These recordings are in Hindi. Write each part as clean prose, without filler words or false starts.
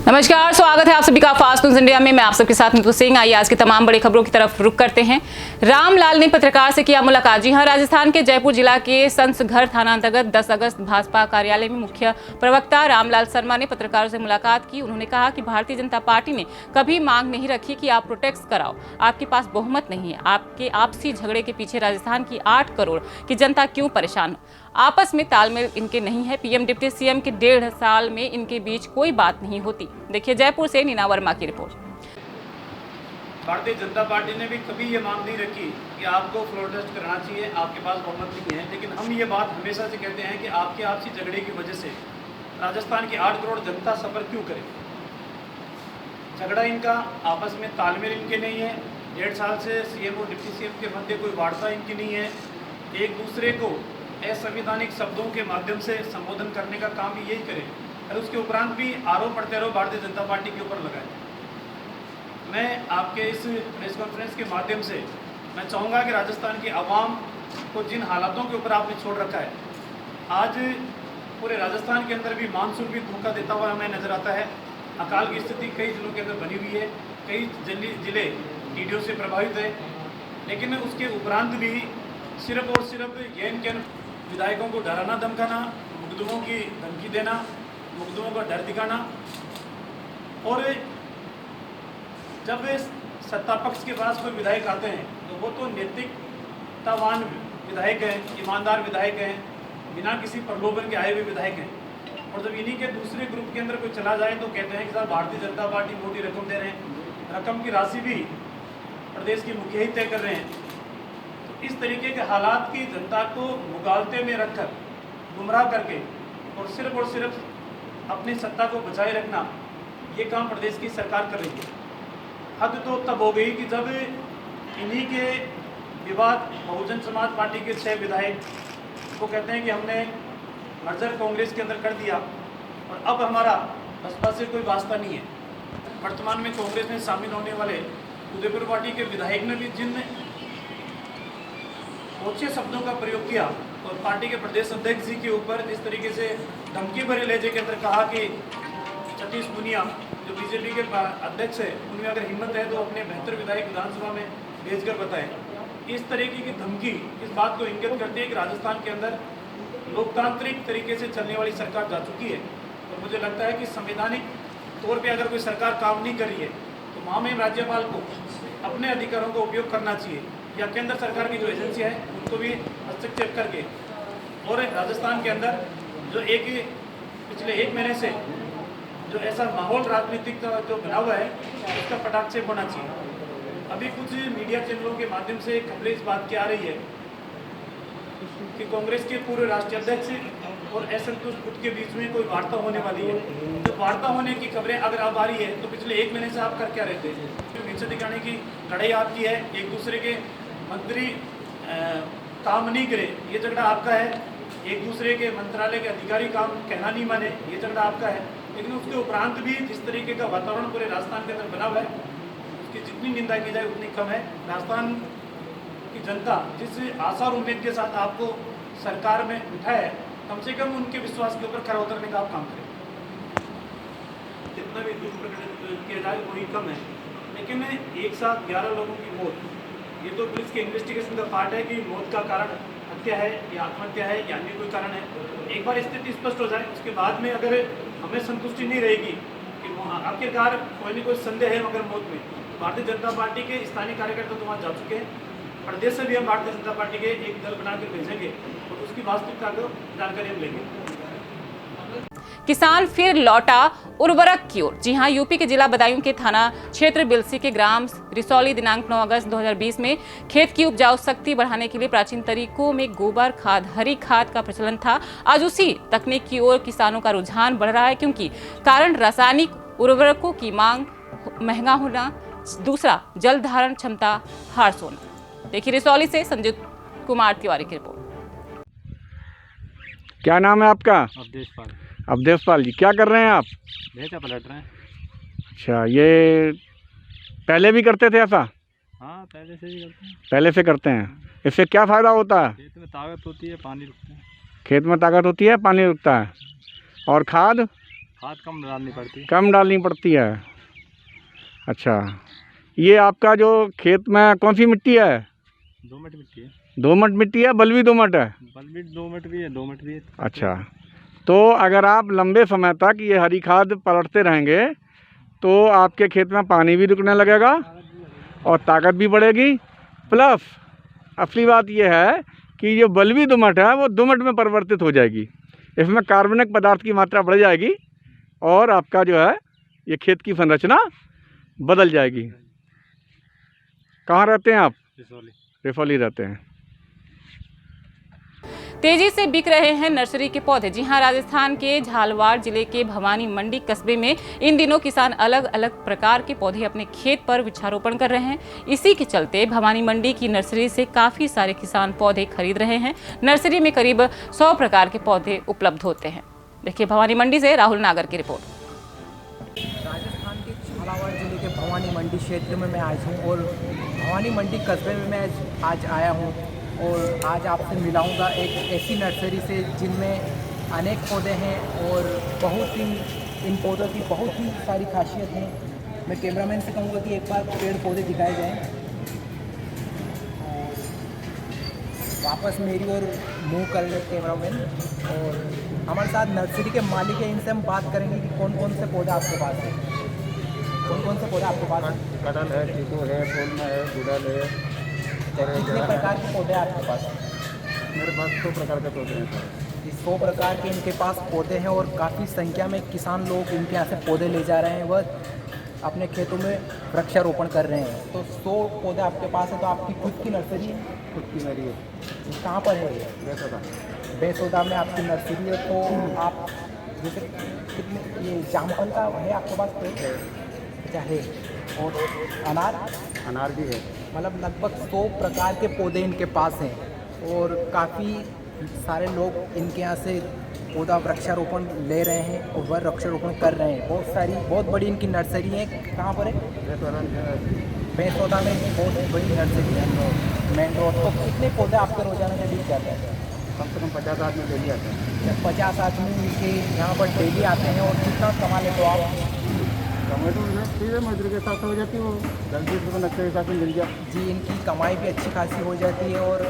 नमस्कार, स्वागत है आप सभी का फास्ट न्यूज इंडिया में। मैं आप सबके साथ नीतू सिंह। आइए आज की तमाम बड़ी खबरों की तरफ रुख करते हैं। रामलाल ने पत्रकार से किया मुलाकात। जी हां, राजस्थान के जयपुर जिला के संसघर थाना अंतर्गत 10 अगस्त भाजपा कार्यालय में मुख्य प्रवक्ता रामलाल शर्मा ने पत्रकारों से मुलाकात की। उन्होंने कहा कि भारतीय जनता पार्टी ने कभी मांग नहीं रखी कि आप प्रोटेस्ट कराओ, आपके पास बहुमत नहीं है। आपके आपसी झगड़े के पीछे राजस्थान की 8 करोड़ की जनता क्यों परेशान हो? आपस में तालमेल इनके नहीं है। पीएम डिप्टी सीएम के 1.5 साल में इनके बीच कोई बात नहीं होती। देखिए जयपुर से नीना वर्मा की रिपोर्ट। भारतीय जनता पार्टी ने भी कभी ये मांग नहीं रखी कि आपको प्रोटेस्ट करना चाहिए, आपके पास बहुमत नहीं है। लेकिन हम ये बात हमेशा से कहते हैं कि आपके आपसी झगड़े की वजह से राजस्थान की 8 करोड़ जनता सफर क्यों करे। झगड़ा इनका आपस में तालमेल इनके नहीं है। 1.5 साल से सीएम और डिप्टी सीएम के मध्य कोई वार्ता इनकी नहीं है। एक दूसरे को असंवैधानिक शब्दों के माध्यम से संबोधन करने का काम भी यही करें और उसके उपरांत भी आरोप प्रत्यारोप भारतीय जनता पार्टी के ऊपर लगाए। मैं आपके इस प्रेस कॉन्फ्रेंस के माध्यम से मैं चाहूँगा कि राजस्थान की आवाम को जिन हालातों के ऊपर आपने छोड़ रखा है, आज पूरे राजस्थान के अंदर भी मानसून भी धोखा देता हुआ हमें नजर आता है। अकाल की स्थिति कई जिलों के अंदर बनी हुई है, कई जिले टीडियों से प्रभावित है। लेकिन उसके उपरांत भी सिर्फ और सिर्फ ज्ञान विधायकों को डराना धमकाना, मुकदमों की धमकी देना, मुकदमों का डर दिखाना। और जब सत्ता पक्ष के पास कोई विधायक आते हैं तो वो तो नैतिकतावान विधायक हैं, ईमानदार विधायक हैं, बिना किसी प्रलोभन के आए हुए विधायक हैं। और जब इन्हीं के दूसरे ग्रुप के अंदर कोई चला जाए तो कहते हैं कि साहब भारतीय जनता पार्टी मोटी रकम दे रहे हैं, रकम की राशि भी प्रदेश की मुखिया ही तय कर रहे हैं। इस तरीके के हालात की जनता को मुगालते में रखकर गुमराह करके और सिर्फ अपनी सत्ता को बचाए रखना, ये काम प्रदेश की सरकार कर रही है। हद तो तब हो गई कि जब इन्हीं के विवाद बहुजन समाज पार्टी के 6 विधायक वो कहते हैं कि हमने मर्जर कांग्रेस के अंदर कर दिया और अब हमारा बसपा से कोई वास्ता नहीं है। वर्तमान में कांग्रेस में शामिल होने वाले उदयपुर पार्टी के विधायक ने भी जिन ऊंचे शब्दों का प्रयोग किया और पार्टी के प्रदेश अध्यक्ष जी के ऊपर जिस तरीके से धमकी भरे लहजे के अंदर कहा कि सतीश पूनिया जो बीजेपी के अध्यक्ष है, उनमें अगर हिम्मत है तो अपने बेहतर विधायक विधानसभा में भेजकर बताएं। इस तरीके की धमकी इस बात को इंगित करती है कि राजस्थान के अंदर लोकतांत्रिक तरीके से चलने वाली सरकार जा चुकी है। और मुझे लगता है कि संवैधानिक तौर पर अगर कोई सरकार काम नहीं कर रही है तो महामहिम राज्यपाल को अपने अधिकारों का उपयोग करना चाहिए या केंद्र सरकार की जो एजेंसी है उनको भी हस्तक्षेप करके। और राजस्थान के अंदर जो पिछले 1 महीने से जो ऐसा माहौल राजनीतिक का जो बना हुआ है उसका पटाक्षेप होना चाहिए। अभी कुछ मीडिया चैनलों के माध्यम से खबरें इस बात की आ रही है कि कांग्रेस के पूर्व राष्ट्रीय अध्यक्ष और असंतुष्ट गुट के बीच में कोई वार्ता होने वाली है। तो वार्ता होने की खबरें अगर अब आ रही है तो पिछले 1 महीने से आप कर क्या रहे थे? नीचे दिखाने की लड़ाई आपकी है, एक दूसरे के मंत्री काम नहीं करे ये झगड़ा आपका है, एक दूसरे के मंत्रालय के अधिकारी काम कहना नहीं माने ये झगड़ा आपका है। लेकिन उसके उपरांत भी जिस तरीके का वातावरण पूरे राजस्थान के अंदर बना हुआ है उसकी जितनी निंदा की जाए उतनी कम है। राजस्थान की जनता जिस आशा और उम्मीद के साथ आपको सरकार में उठाया है, कम से कम उनके विश्वास के ऊपर खरा उतरने का आप काम करें। जितना भी दुख प्रकट किया जाए वही कम है। लेकिन एक साथ 11 लोगों की मौत, ये तो पुलिस के इन्वेस्टिगेशन का पार्ट है कि मौत का कारण हत्या है या आत्महत्या है या अन्य कोई कारण है। एक बार स्थिति स्पष्ट हो जाए उसके बाद में अगर हमें संतुष्टि नहीं रहेगी कि आखिरकार कोई न कोई संदेह है मगर मौत में, तो भारतीय जनता पार्टी के स्थानीय कार्यकर्ता तो वहाँ जा चुके हैं। प्रदेश से भी हम भारतीय जनता पार्टी के एक दल बनाकर भेजेंगे और उसकी वास्तविकता को जानकारी हम लेंगे। किसान फिर लौटा उर्वरक की ओर। जी हां, यूपी के जिला बदायूं के थाना क्षेत्र बिलसी के ग्राम रिसौली दिनांक 9 अगस्त 2020 में खेत की उपजाऊ शक्ति बढ़ाने के लिए प्राचीन तरीकों में गोबर खाद, हरी खाद का प्रचलन था। आज उसी तकनीक की ओर किसानों का रुझान बढ़ रहा है, क्योंकि कारण रासायनिक उर्वरकों की मांग महंगा होना, दूसरा जल धारण क्षमता ह्रास होना। देखिए रिसौली से संजीव कुमार तिवारी की रिपोर्ट। क्या नाम है आपका? अवधेश पाल जी, क्या कर रहे हैं आप? भैंसा पलट रहे हैं। अच्छा, ये पहले भी करते थे ऐसा? हाँ, पहले से ही करते हैं। पहले से करते हैं। इससे क्या फ़ायदा होता है? खेत में ताकत होती है, पानी रुकता है। खेत में ताकत होती है, पानी रुकता है। और खाद? खाद कम डालनी पड़ती है। कम डालनी पड़ती है। अच्छा, ये आपका जो खेत में कौन सी मिट्टी है? दोमट मिट्टी है। दोमट मिट्टी है, बलुई दोमट है? बलवी दोमट भी है, दोमट भी है। अच्छा, तो अगर आप लंबे समय तक ये हरी खाद पलटते रहेंगे तो आपके खेत में पानी भी रुकने लगेगा और ताकत भी बढ़ेगी। प्लस असली बात यह है कि जो बलुई दोमट है वो दोमट में परिवर्तित हो जाएगी। इसमें कार्बनिक पदार्थ की मात्रा बढ़ जाएगी और आपका जो है ये खेत की संरचना बदल जाएगी। कहाँ रहते हैं आप? रिसोली। रिफली रहते हैं। तेजी से बिक रहे हैं नर्सरी के पौधे। जी हां, राजस्थान के झालावाड़ जिले के भवानी मंडी कस्बे में इन दिनों किसान अलग अलग प्रकार के पौधे अपने खेत पर वृक्षारोपण कर रहे हैं। इसी के चलते भवानी मंडी की नर्सरी से काफी सारे किसान पौधे खरीद रहे हैं। नर्सरी में करीब 100 प्रकार के पौधे उपलब्ध होते हैं। देखिए भवानी मंडी से राहुल नागर की रिपोर्ट। राजस्थान के झालावाड़ जिले के भवानी मंडी क्षेत्र में मैं आज हूँ और भवानी मंडी कस्बे में मैं आज आया हूँ और आज आपसे मिलाऊंगा एक ऐसी नर्सरी से जिनमें अनेक पौधे हैं और बहुत ही इन पौधों की बहुत ही सारी खासियत हैं। मैं कैमरामैन से कहूँगा कि एक बार पेड़ पौधे दिखाए जाएं। वापस मेरी ओर मुँह कर ले कैमरामैन। और हमारे साथ नर्सरी के मालिक हैं, इनसे हम बात करेंगे कि कौन कौन से पौधे आपके पास हैं। कौन कौन से पौधे आपके पास हैं? कटहल है, चीकू है, फूल है, गुड़हल है। कितने प्रकार के पौधे आपके पास? मेरे पास 100 प्रकार के पौधे हैं। इस 100 प्रकार के इनके पास पौधे हैं और काफ़ी संख्या में किसान लोग इनके यहाँ से पौधे ले जा रहे हैं, वह अपने खेतों में वृक्षारोपण कर रहे हैं। तो 100 पौधे आपके पास है, तो आपकी खुद की नर्सरी है? खुद की मेरी है। कहाँ पर है ये? बेसोदा। बेसोदा में आपकी नर्सरी है। तो आप जैसे कितने ये जामफल का है आपके पास पेड़? क्या है? और अनार भी है। मतलब लगभग 100 प्रकार के पौधे इनके पास हैं और काफ़ी सारे लोग इनके यहाँ से पौधा वृक्षारोपण ले रहे हैं और वह वृक्षारोपण कर रहे हैं। बहुत बड़ी इनकी नर्सरी है। कहाँ पर है? बेसोदा में बहुत बड़ी नर्सरी है, मेन रोड। तो कितने पौधे आपके रोजाना से बिक जाते हैं? कम से कम 50 आदमी डेली आते हैं। 50 आदमी इनके यहाँ पर डेली आते हैं। और कितना कमा लेते हो आप? टमाटो ठीक है, मजदूरी के हिसाब से हो जाती है, वो 10-20 रुपये नक्शे के हिसाब से मिल गया। जी, इनकी कमाई भी अच्छी खासी हो जाती है और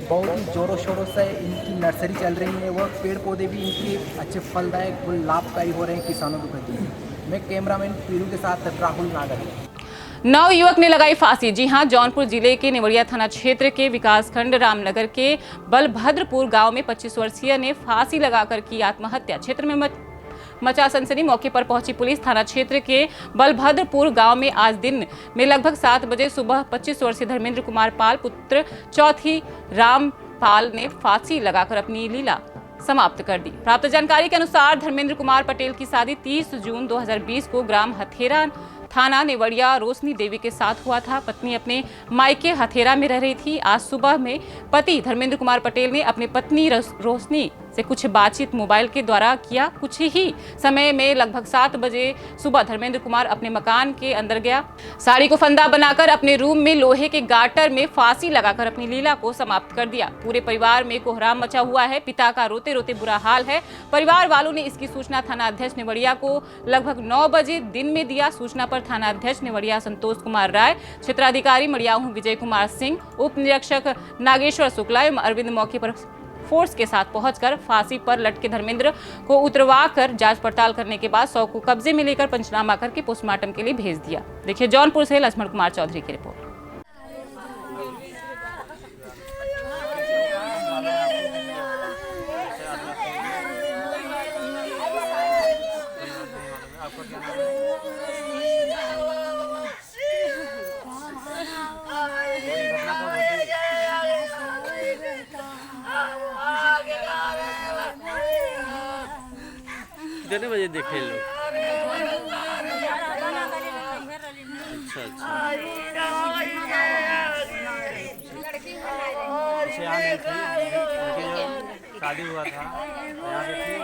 बहुत ही ज़ोरों शोरों से इनकी नर्सरी चल रही है। वह पेड़ पौधे भी इनके अच्छे फलदायक और लाभकारी हो रहे हैं किसानों के प्रति। मैं कैमरामैन पीरू के साथ राहुल नागर। नव युवक ने लगाई फांसी। जी हां, जौनपुर जिले के नेवड़िया थाना क्षेत्र के विकासखंड रामनगर के बलभद्रपुर गांव में 25 वर्षीय ने फांसी लगाकर की आत्महत्या। क्षेत्र में मचा सनसनी। मौके पर पहुंची पुलिस थाना क्षेत्र के बलभद्रपुर गांव में आज दिन में लगभग 7 बजे सुबह 25 वर्षीय धर्मेंद्र कुमार पाल पुत्र चौथी राम पाल ने फांसी लगाकर अपनी लीला समाप्त कर दी। प्राप्त जानकारी के अनुसार धर्मेंद्र कुमार पटेल की शादी 30 जून 2020 को ग्राम हथेरा थाना नेवड़िया रोशनी देवी के साथ हुआ था। पत्नी अपने मायके हथेरा में रह रही थी। आज सुबह में पति धर्मेंद्र कुमार पटेल ने अपनी पत्नी रोशनी से कुछ बातचीत मोबाइल के द्वारा किया। कुछ ही समय में लगभग 7 बजे सुबह धर्मेंद्र कुमार अपने मकान के अंदर गया। साड़ी को फंदा बनाकर अपने रूम में लोहे के गाटर में फांसी लगाकर अपनी लीला को समाप्त कर दिया। पूरे परिवार में कोहराम मचा हुआ है। पिता का रोते रोते बुरा हाल है। परिवार वालों ने इसकी सूचना थाना अध्यक्ष नेवड़िया को लगभग 9 बजे दिन में दिया। सूचना पर थाना अध्यक्ष नेवड़िया संतोष कुमार राय, क्षेत्राधिकारी मड़ियाहू विजय कुमार सिंह, उप निरीक्षक नागेश्वर शुक्ला एवं अरविंद मौके पर फोर्स के साथ पहुंचकर फांसी पर लटके धर्मेंद्र को उतरवाकर जांच पड़ताल करने के बाद शव को कब्जे में लेकर पंचनामा करके पोस्टमार्टम के लिए भेज दिया। देखिए जौनपुर से लक्ष्मण कुमार चौधरी की रिपोर्ट। कितने बजे देखे लोग? अच्छा अच्छा। यहाँ नहीं थी, उनकी जो शादी हुआ था यहाँ पे थी।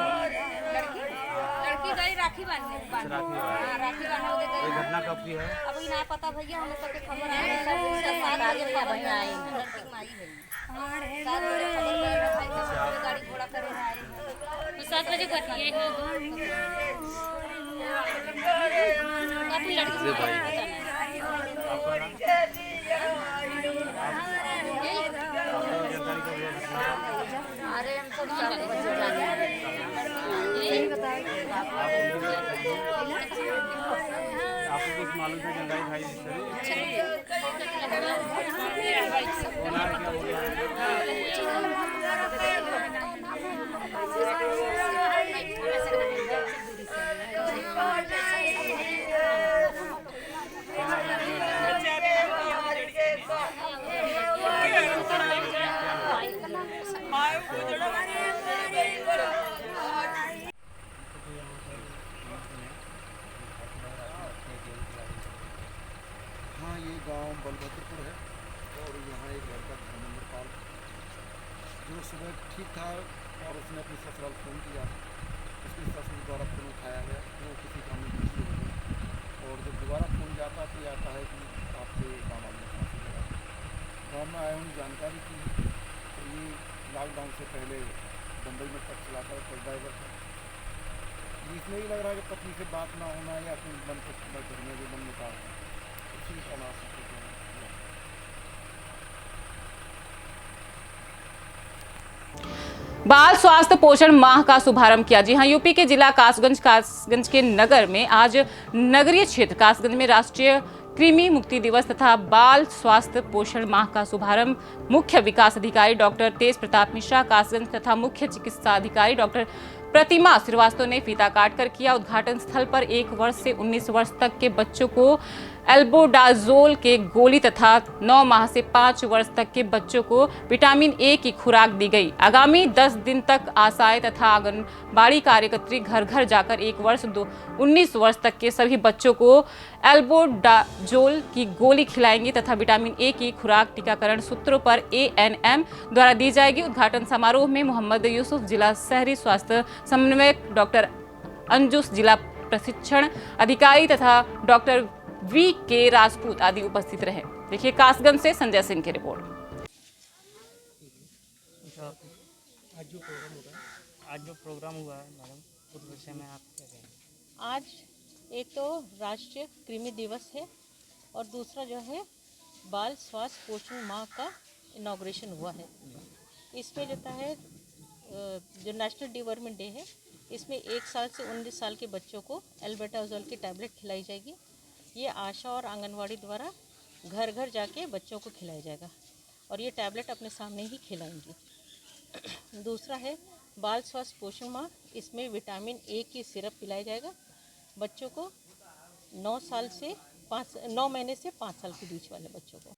लड़की गई राखी बांधने। राखी बांधने ये घटना कब की है? अभी ना पता भैया, हमें सबके खबर आई है। 7 बजे खबर आई है। लड़की माई है 7 बजे खबर गाड़ी घोड़ा करे आए हैं। 7 बजे घटना है। जी भाई। आपका नाम? अरे हम सब बच्चे जाने आपको कुछ मालूम था गंगाई भाई से? हाँ, ये गांव बलभद्रपुर है और यहाँ एक लड़का धर्मेंद्र पाल जो सुबह ठीक था और उसने अपनी ससुराल फ़ोन किया। उसके ससुर द्वारा फ़ोन उठाया गया, वो किसी काम में बिजी हो गई और जब दोबारा फ़ोन जाता तो ये आता है कि आपके गाँव वाले ने फांसी लगा दी। गाँव में आए उन्हें जानकारी की तो ये लॉकडाउन से पहले बम्बई में ट्रक चलाता है, ट्रक ड्राइवर था। इसमें ही लग रहा है कि पत्नी से बात ना होना या फिर मन को घर में जो मन मुटाव है उसी का नाश है। बाल स्वास्थ्य पोषण माह का शुभारंभ किया। जी हां, यूपी के जिला कासगंज के नगर में आज नगरीय क्षेत्र कासगंज में राष्ट्रीय कृमि मुक्ति दिवस तथा बाल स्वास्थ्य पोषण माह का शुभारंभ मुख्य विकास अधिकारी डॉक्टर तेज प्रताप मिश्रा कासगंज तथा मुख्य चिकित्सा अधिकारी डॉक्टर प्रतिमा श्रीवास्तव ने फीता काटकर किया। उद्घाटन स्थल पर 1 वर्ष से 19 वर्ष तक के बच्चों को एल्बेंडाजोल के गोली तथा 9 माह से 5 वर्ष तक के बच्चों को विटामिन ए की खुराक दी गई। आगामी 10 दिन तक आशाएं तथा आंगनबाड़ी कार्यकर्त्री घर घर जाकर 1 वर्ष 19 वर्ष तक के सभी बच्चों को एल्बेंडाजोल की गोली खिलाएंगी तथा विटामिन ए की खुराक टीकाकरण सूत्रों पर ANM द्वारा दी जाएगी। उद्घाटन समारोह में मोहम्मद यूसुफ जिला शहरी स्वास्थ्य समन्वयक, डॉक्टर अंजुस जिला प्रशिक्षण अधिकारी तथा डॉक्टर VK राजपूत आदि उपस्थित रहे। देखिए कासगंज से संजय सिंह की रिपोर्ट। आज जो प्रोग्राम हुआ है मैडम, उस विषय में आप क्या कहेंगे? आज एक तो राष्ट्रीय कृमि दिवस है और दूसरा जो है बाल स्वास्थ्य पोषण माह का इनॉग्रेशन हुआ है। इसमें जो है जो नेशनल डिवर्मिंग डे है, इसमें 1 साल से 19 साल के बच्चों को एल्बेंडाजोल की टैबलेट खिलाई जाएगी। ये आशा और आंगनवाड़ी द्वारा घर घर जाके बच्चों को खिलाया जाएगा और ये टैबलेट अपने सामने ही खिलाएंगी। दूसरा है बाल स्वास्थ्य पोषण माह, इसमें विटामिन ए की सिरप पिलाया जाएगा बच्चों को 9 महीने से 5 साल के बीच वाले बच्चों को।